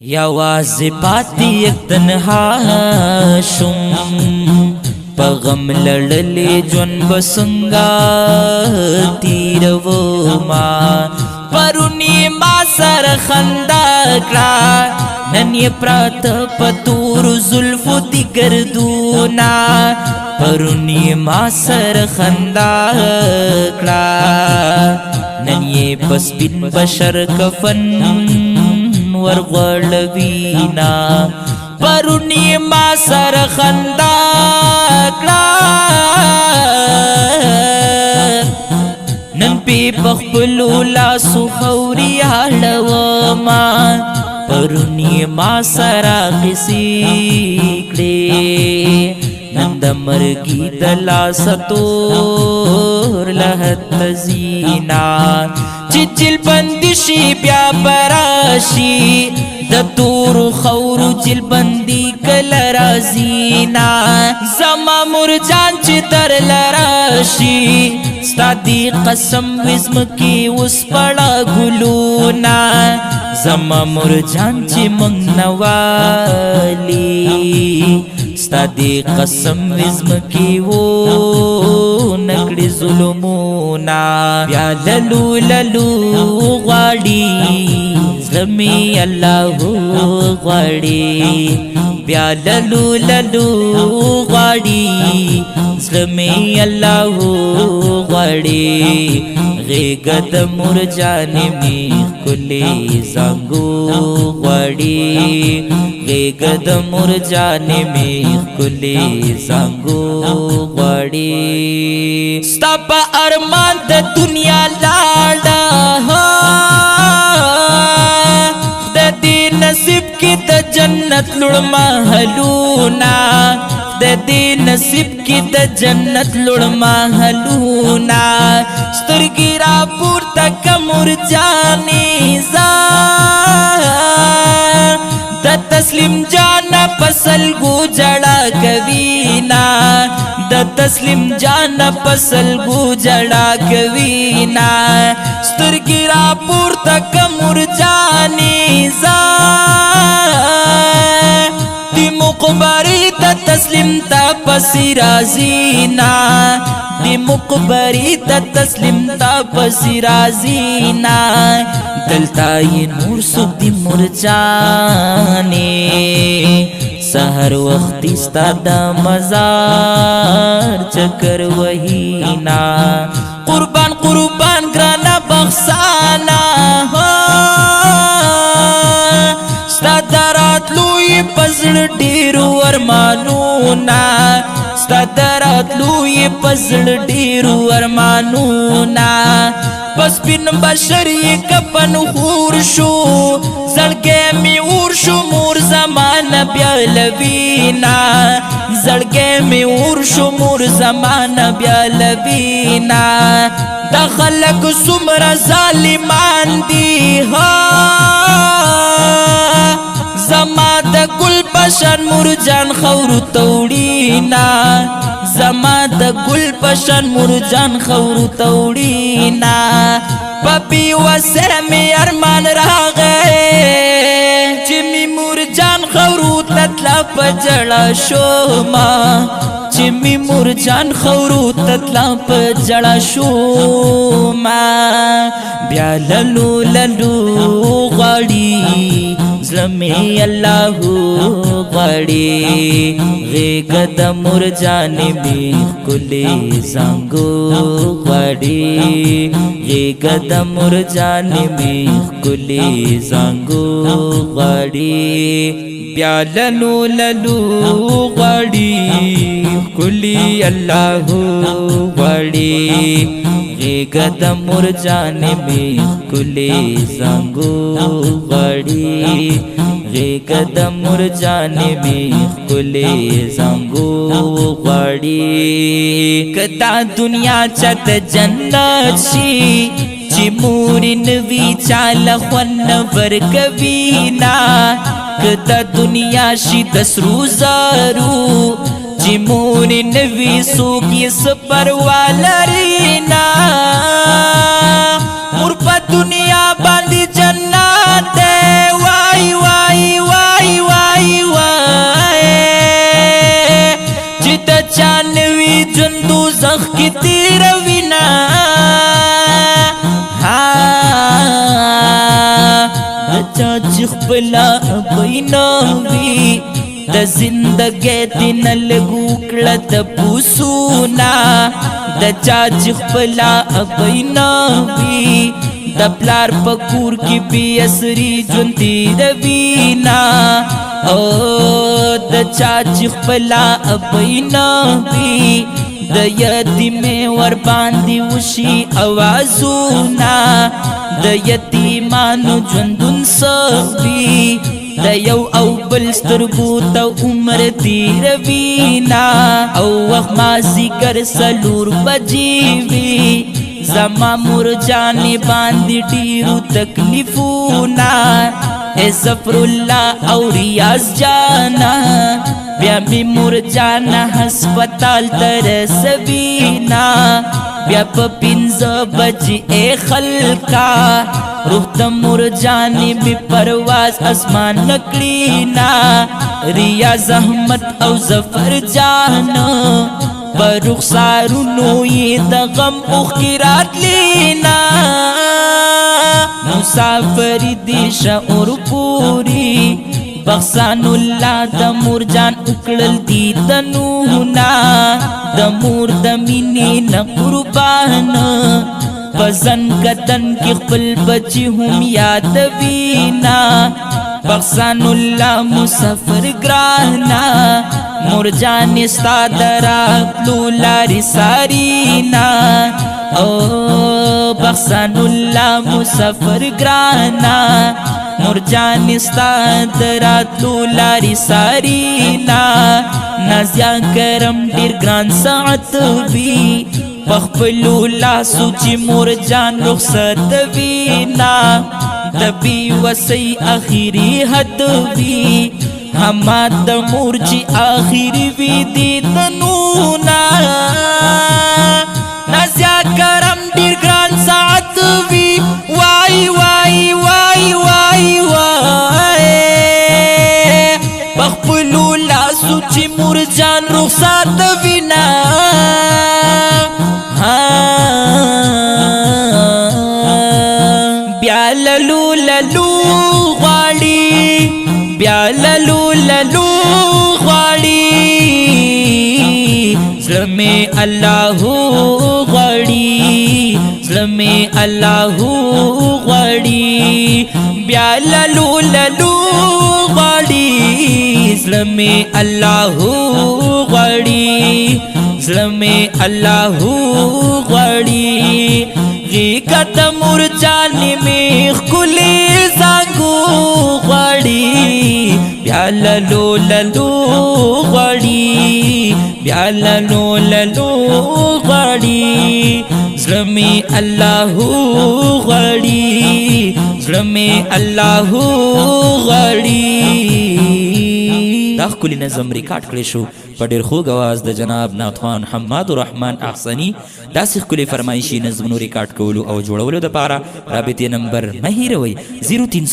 یوازې پاتې یک تنها شوم په غم لړلې ژوند به څنګه تېرومه پرونی ما سره خندا کړه نن یې پراته په تورو زلفو دي ګردونه پرونی ما سره خندا کړه نن یې په سپین بشر کفن ورغړوینا پرونی ما سره خندا کړه نن پی پخپلو لاسو خوري اړوما پرونی ما سره قصې کړې نن د مرګي د لاسه تور لهت زینا چې جل بندي شي بیا براشي د تور خورو جل بندي کله رازینا زما مرجان چې در لراشي ستا دی قسم وزم کی اوس پړه ګلونا زما مرجان چې مونږ نوالي ستا دی قسم وزم کی و نکړي ظلمونا بیا للو للو غواړي زمي الله غواړي بیا للو للو غواړي زمي الله غواړي غېږ د مرجانې می ښکلې زانګو غواړي غېږ د مرجانې می ښکلې زانګو غواړي ستا په ارمان د دنیا لاړه د دې نصیب کې د جنت لوړ محلونه د دې نصیب کې د جنت لوړ محلونه سترګې را پورته که مرجانې د تسلیم جانا پسلګو جړه کوینا د تسلیم جانا پسلګو جړه کوینا سترګې را پورته که مرجانې دی مقبری تا تسلیم تا پسی رازینا دی مقبری تا تسلیم تا پسی رازینا دلتا یہ نور سب دی مرجانے سہر وقتی ستا دا مزار چکر وحینا قربان قربان گرانا بخسانا ستا درات لوی پزړ ډیرو ارمانونا ستا درات لوی پزړ ډیرو ارمانونا پس پین بشر یې کپن خور شو زړګی می اور شو مور زمان بیا لوینا زړګی می اور شو مور زمان بیا لوینا د خلک څومره ظالمان دي زما د ګل پشان مرجان خورو توړینا زما د ګل پشان مرجان خورو توړینا پپی وسره می ارمان راغې چې می مرجان خورو تتلا پجړه شوما چې می مرجان خورو تتلا پجړه شوما بیا للو للو غړي زمي الله غړي غېږ د مرجانې می ښکلې زانګو غړي غېږ د مرجانې می ښکلې زانګو غړي بیا للو للو غړي ښکلې الله غړي غېږ د مرجانې می ښکلې زانګو غړي غېږ د مرجانې می ښکلې زانګو غړي کدا دنیا چت جنت شي چې مورې نوي چاله خوند ورکوینا کدا دنیا شي د سرو زرو چې مورې نوي څوک یې څه پروا لرينا مور په دنیا باندې جنت دی وای وای مخ کی تیر وینا چا چې خپلا بینوي د زندګۍ دین لګو کړه د پوسونا د چا چې خپلا بینوي د پلار پکور کی بی اسری جون تیروینا او د چا چې خپلا بینوي د یتیمې ور باندې وشي اوازونا د یتیمانو ژوندون سوي د یو او بل سترګو ته عمر تیروینا او وخت مازیګر سلور بجې وي زما مور جانې باندې ډېرو تکلیفونه اے ظفر الله او ریاض جانا بیا می مور جانا هسپتال تر سوینا بیا په 5 بجې اے خلکا روح ته مور جانې می پرواز اسمان نکړینا ریاض احمد او ظفر جانا پر رخسارونو یې د غم اوښکې راتلینا مسافر دی شعور پوری بخسان الله د مور جان اکړل دی تنونا د مور د مینې نه قربان پزن کتن کی خپل بچی هم یادوینا بخسان الله مسافر گرانا مور جان ستا دراتلو لارې سارینا او بخسان الله مسافر گرانا مور جان ستا دراتلو لارې سارینا نازیا کرم ډیر ګران ساعت وی پخپلو لاسو چې مور جان رخصت وینا د بی وسی اخیری حد وی هما د مور چې اخیری وی دی تنونا نازیا کرم ډیر ګران ساعت وی وای وای وای وای وای پخپلو لاسو چې مور جان رخصت وینا بیا للو للو غواړي بیا للو للو غواړي زړه مې الله غواړي زړه مې الله غواړي بیا للو للو غواړي زړه مې الله غواړي زړه مې الله غواړي غیکت مور جانې مې ښکلې زانګو غواړي بیا للو للو غواړي بیا للو للو غواړي زړه مې الله غواړي زړه مې الله غواړي دا ښکلی نظم ریکارډ کړی شو په ډېر خوږ اواز د جناب نعتخوان حماد الرحمن احسني داسې ښکلې فرمایشي نظمونو ریکارډ کولو او جوړولو دپاره رابطې نمبر مه هېروئ 03